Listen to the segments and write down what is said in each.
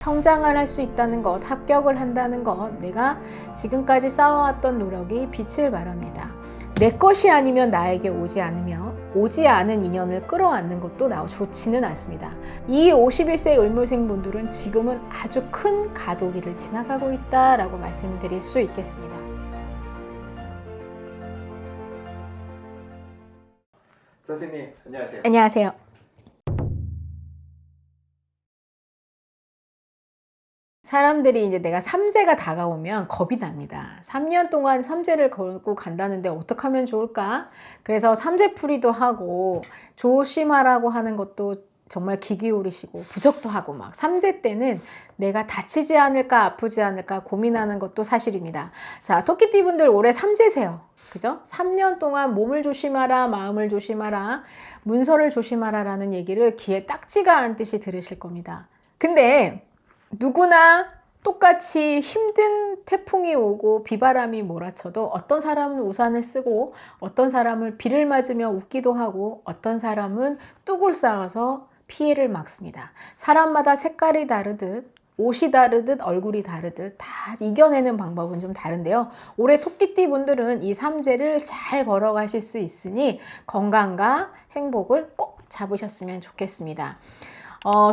성장을 할 수 있다는 것, 합격을 한다는 것, 내가 지금까지 쌓아왔던 노력이 빛을 발합니다. 내 것이 아니면 나에게 오지 않으며 오지 않은 인연을 끌어안는 것도 좋지는 않습니다. 이 51세 을묘생 분들은 지금은 아주 큰 가도기를 지나가고 있다라고 말씀드릴 수 있겠습니다. 선생님, 안녕하세요. 안녕하세요. 사람들이 이제 내가 삼재가 다가오면 겁이 납니다. 3년 동안 삼재를 걸고 간다는데 어떻게 하면 좋을까? 그래서 삼재풀이도 하고 조심하라고 하는 것도 정말 귀 기울이시고 부적도 하고 막 삼재 때는 내가 다치지 않을까 아프지 않을까 고민하는 것도 사실입니다. 자, 토끼띠 분들 올해 삼재세요. 그죠? 3년 동안 몸을 조심하라, 마음을 조심하라, 문서를 조심하라 라는 얘기를 귀에 딱지가 않듯이 들으실 겁니다. 근데 누구나 똑같이 힘든 태풍이 오고 비바람이 몰아쳐도 어떤 사람은 우산을 쓰고 어떤 사람은 비를 맞으며 웃기도 하고 어떤 사람은 뚝을 쌓아서 피해를 막습니다. 사람마다 색깔이 다르듯 옷이 다르듯 얼굴이 다르듯 다 이겨내는 방법은 좀 다른데요. 올해 토끼띠 분들은 이 삼재를 잘 걸어가실 수 있으니 건강과 행복을 꼭 잡으셨으면 좋겠습니다.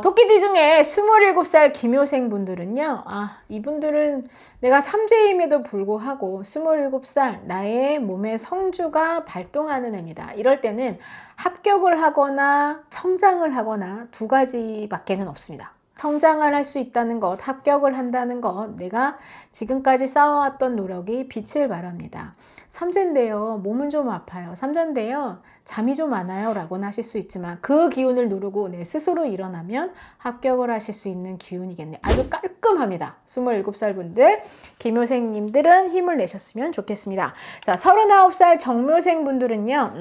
토끼띠 중에 27살 김효생 분들은요, 이분들은 내가 삼재임에도 불구하고 27살 나의 몸의 성주가 발동하는 해입니다. 이럴 때는 합격을 하거나 성장을 하거나 두 가지밖에는 없습니다. 성장을 할 수 있다는 것, 합격을 한다는 것, 내가 지금까지 쌓아왔던 노력이 빛을 발합니다. 삼재인데요, 몸은 좀 아파요. 삼재인데요, 잠이 좀 안 와요 라고는 하실 수 있지만 그 기운을 누르고 내 스스로 일어나면 합격을 하실 수 있는 기운이겠네요. 아주 깔끔합니다. 27살 분들, 김효생님들은 힘을 내셨으면 좋겠습니다. 자, 39살 정묘생 분들은요,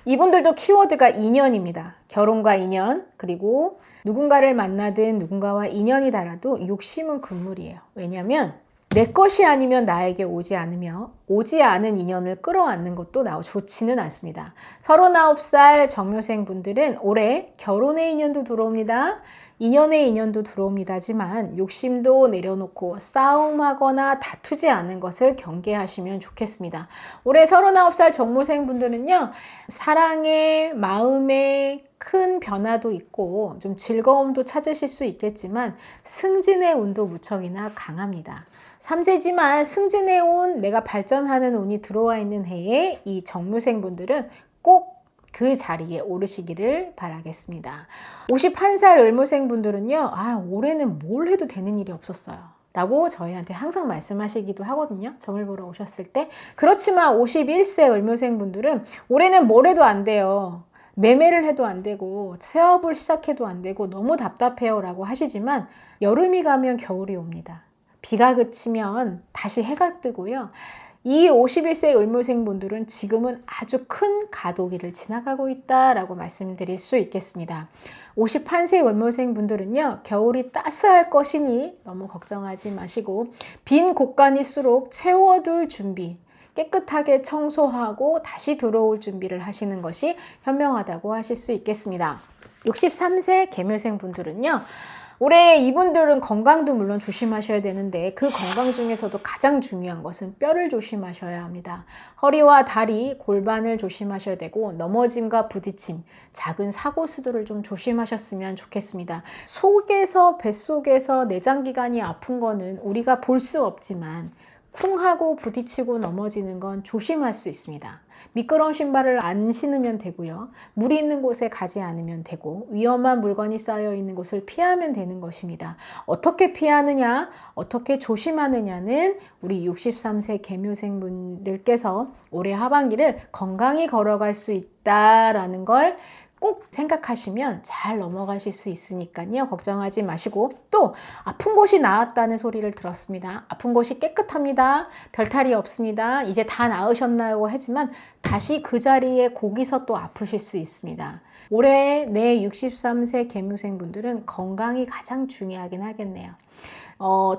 이분들도 키워드가 인연입니다. 결혼과 인연, 그리고 누군가를 만나든 누군가와 인연이 달아도 욕심은 금물이에요. 왜냐하면 내 것이 아니면 나에게 오지 않으며 오지 않은 인연을 끌어안는 것도 좋지는 않습니다. 39살 정묘생 분들은 올해 결혼의 인연도 들어옵니다. 인연의 인연도 들어옵니다지만 욕심도 내려놓고 싸움하거나 다투지 않은 것을 경계하시면 좋겠습니다. 올해 39살 정묘생 분들은요, 사랑의 마음에 큰 변화도 있고 좀 즐거움도 찾으실 수 있겠지만 승진의 운도 무척이나 강합니다. 삼재지만 승진의 운, 내가 발전하는 운이 들어와 있는 해에 이 정묘생 분들은 꼭 그 자리에 오르시기를 바라겠습니다. 51살 을묘생 분들은요, 올해는 뭘 해도 되는 일이 없었어요 라고 저희한테 항상 말씀하시기도 하거든요. 점을 보러 오셨을 때. 그렇지만 51세 을묘생 분들은 올해는 뭘 해도 안 돼요. 매매를 해도 안 되고 사업을 시작해도 안 되고 너무 답답해요 라고 하시지만 여름이 가면 겨울이 옵니다. 비가 그치면 다시 해가 뜨고요. 이 51세 을묘생 분들은 지금은 아주 큰 가도기를 지나가고 있다라고 말씀드릴 수 있겠습니다. 51세 을묘생 분들은요, 겨울이 따스할 것이니 너무 걱정하지 마시고 빈 곳간일수록 채워둘 준비, 깨끗하게 청소하고 다시 들어올 준비를 하시는 것이 현명하다고 하실 수 있겠습니다. 63세 개묘생 분들은요, 올해 이분들은 건강도 물론 조심하셔야 되는데 그 건강 중에서도 가장 중요한 것은 뼈를 조심하셔야 합니다. 허리와 다리, 골반을 조심하셔야 되고 넘어짐과 부딪힘, 작은 사고 수들을 좀 조심하셨으면 좋겠습니다. 속에서, 뱃속에서 내장기관이 아픈 거는 우리가 볼 수 없지만 쿵 하고 부딪히고 넘어지는 건 조심할 수 있습니다. 미끄러운 신발을 안 신으면 되고요. 물이 있는 곳에 가지 않으면 되고 위험한 물건이 쌓여 있는 곳을 피하면 되는 것입니다. 어떻게 피하느냐, 어떻게 조심하느냐는 우리 63세 개묘생 분들께서 올해 하반기를 건강히 걸어갈 수 있다라는 걸 꼭 생각하시면 잘 넘어가실 수 있으니까요. 걱정하지 마시고 또 아픈 곳이 나았다는 소리를 들었습니다. 아픈 곳이 깨끗합니다. 별탈이 없습니다. 이제 다 나으셨나요? 하지만 다시 그 자리에 거기서 또 아프실 수 있습니다. 올해 내 63세 개묘생 분들은 건강이 가장 중요하긴 하겠네요.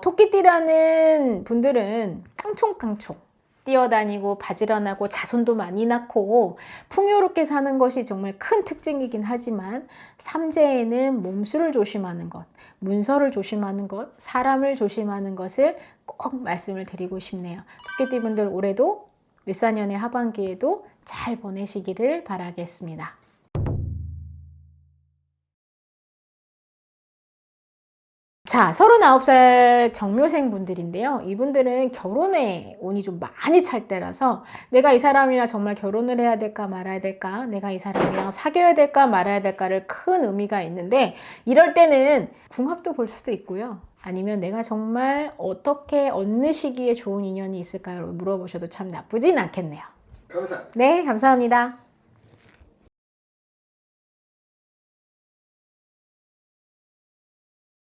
토끼띠라는 분들은 깡총깡총 뛰어다니고 바지런하고 자손도 많이 낳고 풍요롭게 사는 것이 정말 큰 특징이긴 하지만 삼재에는 몸수를 조심하는 것, 문서를 조심하는 것, 사람을 조심하는 것을 꼭 말씀을 드리고 싶네요. 토끼띠분들 올해도 을사년의 하반기에도 잘 보내시기를 바라겠습니다. 자, 39살 정묘생 분들인데요. 이분들은 결혼에 운이 좀 많이 찰 때라서 내가 이 사람이랑 정말 결혼을 해야 될까 말아야 될까, 내가 이 사람이랑 사귀어야 될까 말아야 될까를 큰 의미가 있는데, 이럴 때는 궁합도 볼 수도 있고요. 아니면 내가 정말 어떻게 어느 시기에 좋은 인연이 있을까요? 물어보셔도 참 나쁘진 않겠네요. 감사합니다. 네, 감사합니다.